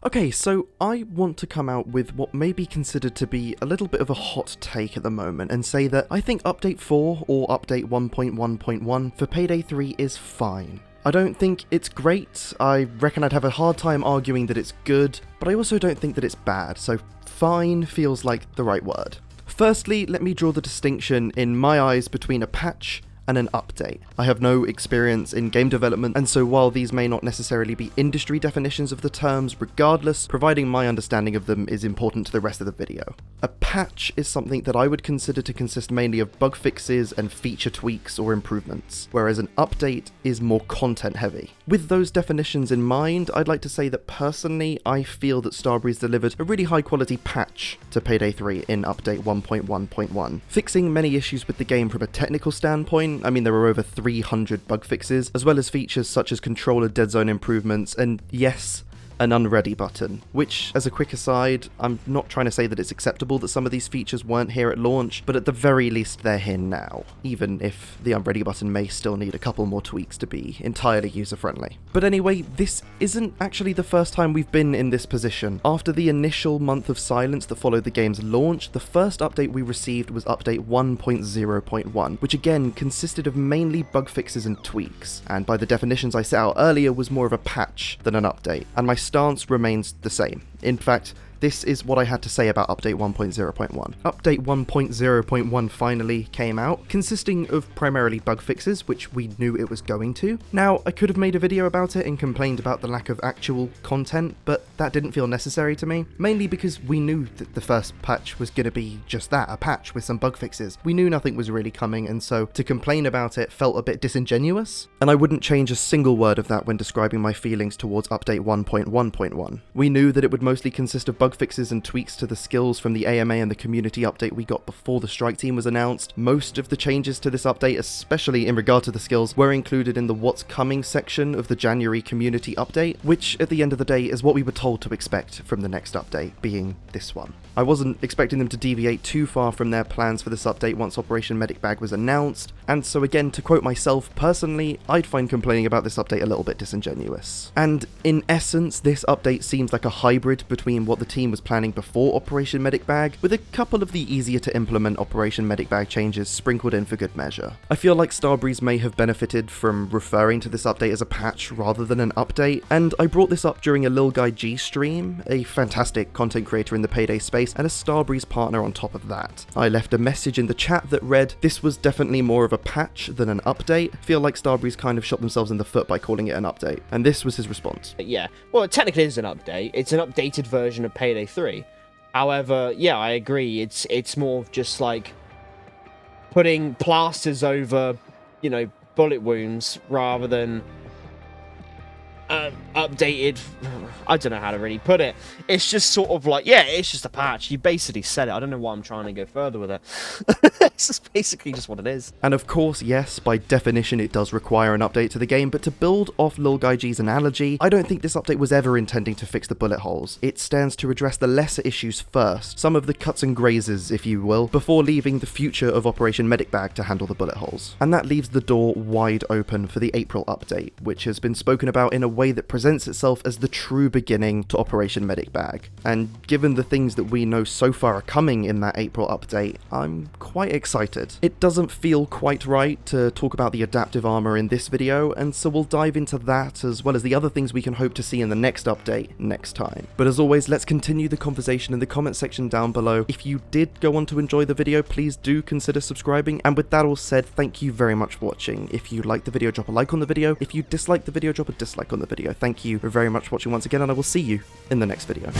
Okay, so I want to come out with what may be considered to be a little bit of a hot take at the moment and say that I think Update 4 or Update 1.1.1 for Payday 3 is fine. I don't think it's great, I reckon I'd have a hard time arguing that it's good, but I also don't think that it's bad, so fine feels like the right word. Firstly, let me draw the distinction in my eyes between a patch and an update. I have no experience in game development, and so while these may not necessarily be industry definitions of the terms, regardless, providing my understanding of them is important to the rest of the video. A patch is something that I would consider to consist mainly of bug fixes and feature tweaks or improvements, whereas an update is more content heavy. With those definitions in mind, I'd like to say that personally, I feel that Starbreeze delivered a really high quality patch to Payday 3 in Update 1.1.1, fixing many issues with the game from a technical standpoint. I mean, there were over 300 bug fixes, as well as features such as controller dead zone improvements, and yes, an unready button, which, as a quick aside, I'm not trying to say that it's acceptable that some of these features weren't here at launch, but at the very least they're here now, even if the unready button may still need a couple more tweaks to be entirely user-friendly. But anyway, this isn't actually the first time we've been in this position. After the initial month of silence that followed the game's launch, the first update we received was Update 1.0.1, which again consisted of mainly bug fixes and tweaks, and by the definitions I set out earlier was more of a patch than an update, and my stance remains the same. In fact, this is what I had to say about Update 1.0.1. Update 1.0.1 finally came out, consisting of primarily bug fixes, which we knew it was going to. Now, I could have made a video about it and complained about the lack of actual content, but that didn't feel necessary to me, mainly because we knew that the first patch was going to be just that, a patch with some bug fixes. We knew nothing was really coming, and so to complain about it felt a bit disingenuous, and I wouldn't change a single word of that when describing my feelings towards Update 1.1.1. We knew that it would mostly consist of bug fixes and tweaks to the skills from the AMA and the community update we got before the strike team was announced. Most of the changes to this update, especially in regard to the skills, were included in the What's Coming section of the January community update, which at the end of the day is what we were told to expect from the next update, being this one. I wasn't expecting them to deviate too far from their plans for this update once Operation Medic Bag was announced, and so again, to quote myself personally, I'd find complaining about this update a little bit disingenuous. And in essence, this update seems like a hybrid between what the team was planning before Operation Medic Bag, with a couple of the easier to implement Operation Medic Bag changes sprinkled in for good measure. I feel like Starbreeze may have benefited from referring to this update as a patch rather than an update, and I brought this up during a LilGuyG stream, a fantastic content creator in the Payday space, and a Starbreeze partner on top of that. I left a message in the chat that read, "This was definitely more of a patch than an update. Feel like Starbreeze kind of shot themselves in the foot by calling it an update." And this was his response. Yeah, well, it technically is an update. It's an updated version of Payday 3. However, yeah, I agree. It's more of just like putting plasters over, you know, bullet wounds rather than updated. I don't know how to really put it. It's just sort of like, yeah, it's just a patch. You basically said it. I don't know why I'm trying to go further with it. It's just basically just what it is. And of course, yes, by definition it does require an update to the game, but to build off LilGuyG's analogy, I don't think this update was ever intending to fix the bullet holes. It stands to address the lesser issues first, some of the cuts and grazes, if you will, before leaving the future of Operation Medic Bag to handle the bullet holes. And that leaves the door wide open for the April update, which has been spoken about in a way that presents itself as the true beginning to Operation Medic Bag. And given the things that we know so far are coming in that April update, I'm quite excited. It doesn't feel quite right to talk about the adaptive armor in this video, and so we'll dive into that as well as the other things we can hope to see in the next update next time. But as always, let's continue the conversation in the comment section down below. If you did go on to enjoy the video, please do consider subscribing, and with that all said, thank you very much for watching. If you liked the video, drop a like on the video. If you disliked the video, drop a dislike on the video. Thank you very much for watching once again, and I will see you in the next video.